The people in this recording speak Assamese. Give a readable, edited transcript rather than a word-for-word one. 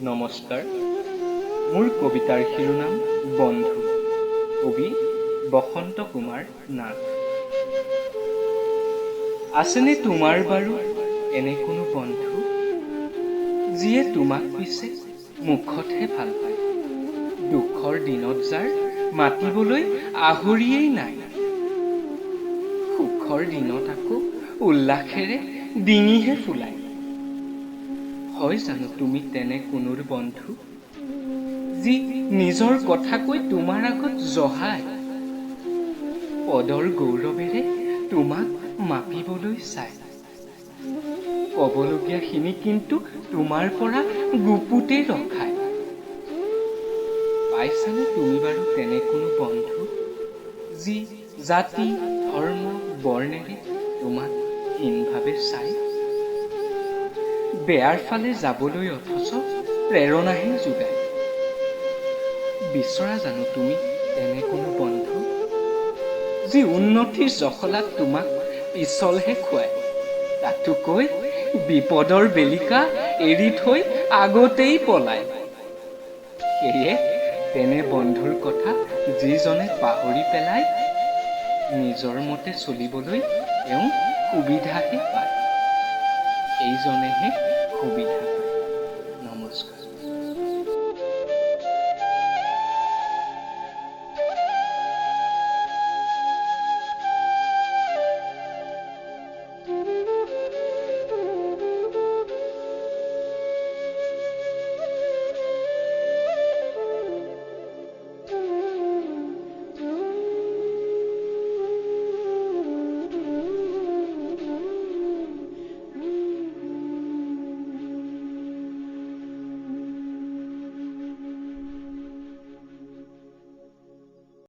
নমস্কাৰ, মোৰ কবিতাৰ শিৰোনাম বন্ধু। কবি বসন্ত কুমাৰ নাথ। আছেনে তোমাৰ বাৰু এনে কোনো বন্ধু, যিয়ে তোমাক পিছে মুখতহে ভাল পায়, দুখৰ দিনত যাৰ মাতিবলৈ আহৰিয়েই নাই, সুখৰ দিনত আকৌ উল্লাসেৰে ডিঙিহে ফুলায়। হয় জানো তুমি তেনে কোনোৰ বন্ধু, যি নিজৰ কথা কৈ তোমাৰ আগত জহায়, পদৰ গৌৰৱেৰে তোমাক মাপিবলৈ চায়, ক'বলগীয়াখিনি কিন্তু তোমাৰ পৰা গুপুতে ৰখায়। পাইছানে তুমি বাৰু তেনে কোনো বন্ধু, যি জাতি ধৰ্ম বৰ্ণেৰে তোমাক হীনভাৱে চায়, বেয়াৰ ফালে যাবলৈ অথচ প্ৰেৰণাহে যোগায়। বিচৰা জানো তুমি তেনে কোনো বন্ধু, যি উন্নতিৰ জখলাত তোমাক পিছলহে খুৱায়, তাতোকৈ বিপদৰ বেলিকা এৰি থৈ আগতেই পলায়। সেয়ে তেনে বন্ধুৰ কথা যিজনে পাহৰি পেলায়, নিজৰ মতে চলিবলৈ তেওঁ সুবিধাহে পায়, সেইজনেহে সুবিধা